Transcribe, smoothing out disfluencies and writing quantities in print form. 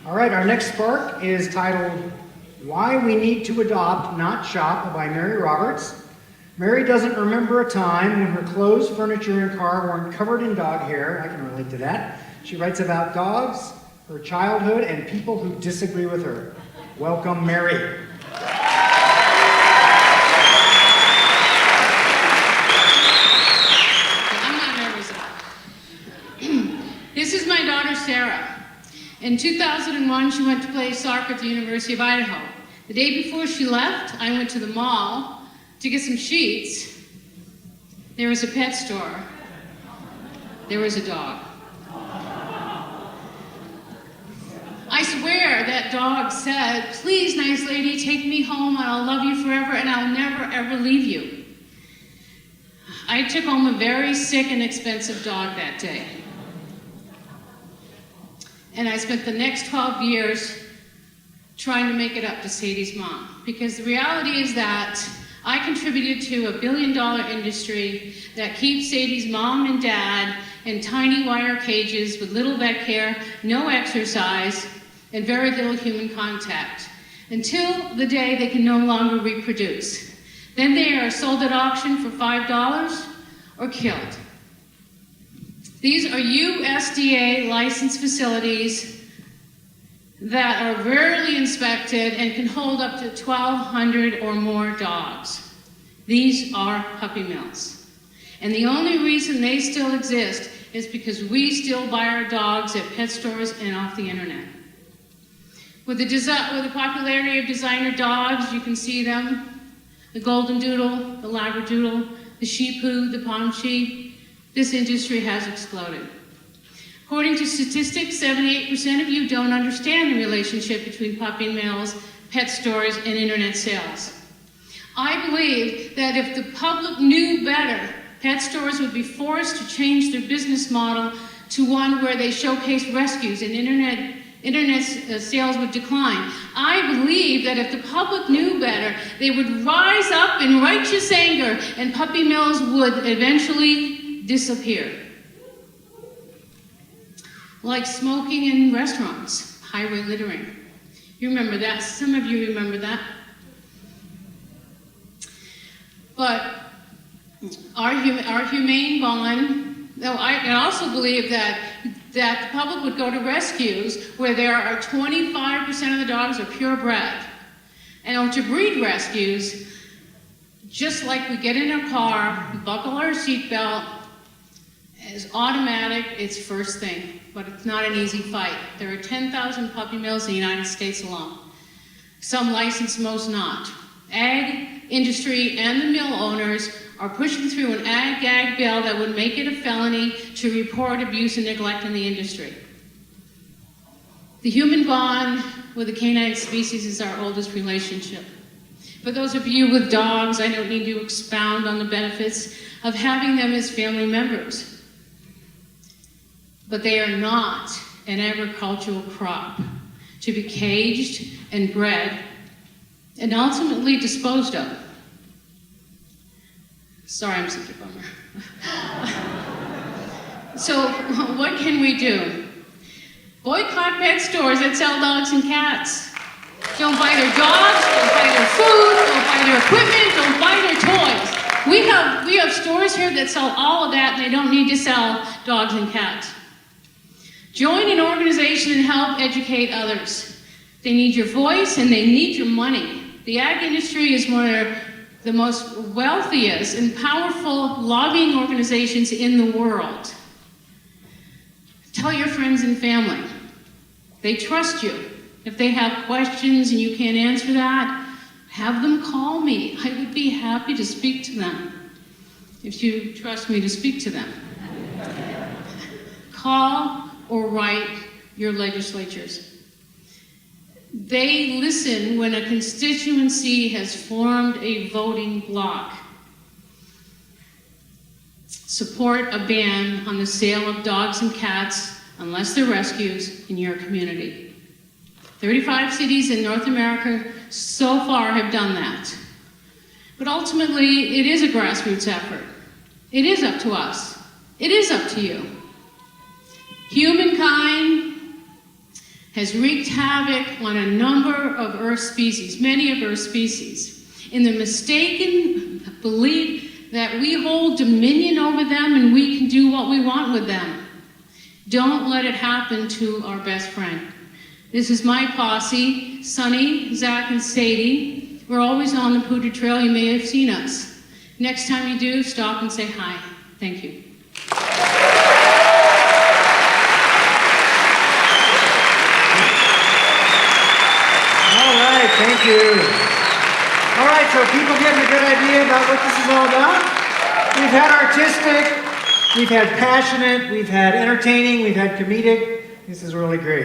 All right, our next spark is titled Why We Need to Adopt, Not Shop by Mary Roberts. Mary doesn't remember a time when her clothes, furniture, and car weren't covered in dog hair. I can relate to that. She writes about dogs, her childhood, and people who disagree with her. Welcome, Mary. I'm not nervous at all. This is my daughter, Sarah. In 2001, she went to play soccer at the University of Idaho. The day before she left, I went to the mall to get some sheets. There was a pet store. There was a dog. I swear that dog said, "Please, nice lady, take me home and I'll love you forever and I'll never ever leave you." I took home a very sick and expensive dog that day. And I spent the next 12 years trying to make it up to Sadie's mom. Because the reality is that I contributed to a $1 billion industry that keeps Sadie's mom and dad in tiny wire cages with little vet care, no exercise, and very little human contact, until the day they can no longer reproduce. Then they are sold at auction for $5 or killed. These are USDA licensed facilities that are rarely inspected and can hold up to 1,200 or more dogs. These are puppy mills. And the only reason they still exist is because we still buy our dogs at pet stores and off the internet. With the popularity of designer dogs, you can see them, the Golden Doodle, the Labradoodle, the Shih Tzu, the Pomchi. This industry has exploded. According to statistics, 78% of you don't understand the relationship between puppy mills, pet stores, and internet sales. I believe that if the public knew better, pet stores would be forced to change their business model to one where they showcase rescues and internet sales would decline. I believe that if the public knew better, they would rise up in righteous anger and puppy mills would eventually disappear. Like smoking in restaurants, highway littering. You remember that? Some of you remember that. But our humane bond, though I also believe that the public would go to rescues where there are 25% of the dogs are purebred. And to breed rescues, just like we get in a car, buckle our seatbelt, it's automatic, it's first thing, but it's not an easy fight. There are 10,000 puppy mills in the United States alone. Some licensed, most not. Ag industry and the mill owners are pushing through an ag-gag bill that would make it a felony to report abuse and neglect in the industry. The human bond with the canine species is our oldest relationship. For those of you with dogs, I don't need to expound on the benefits of having them as family members. But they are not an agricultural crop to be caged and bred and ultimately disposed of. Sorry, I'm such a bummer. So what can we do? Boycott pet stores that sell dogs and cats. Don't buy their dogs, don't buy their food, don't buy their equipment, don't buy their toys. We have stores here that sell all of that and they don't need to sell dogs and cats. Join an organization and help educate others. They need your voice and they need your money. The ag industry is one of the most wealthiest and powerful lobbying organizations in the world. Tell your friends and family. They trust you. If they have questions and you can't answer that, have them call me. I would be happy to speak to them if you trust me to speak to them. Call or write your legislatures. They listen when a constituency has formed a voting bloc. Support a ban on the sale of dogs and cats unless they're rescues in your community. 35 cities in North America so far have done that. But ultimately, it is a grassroots effort. It is up to us. It is up to you. Humankind has wreaked havoc on a number of Earth species, many of Earth species, in the mistaken belief that we hold dominion over them and we can do what we want with them. Don't let it happen to our best friend. This is my posse, Sonny, Zach, and Sadie. We're always on the Poudre Trail. You may have seen us. Next time you do, stop and say hi. Thank you. All right, thank you. All right, so people getting a good idea about what this is all about? We've had artistic, we've had passionate, we've had entertaining, we've had comedic. This is really great.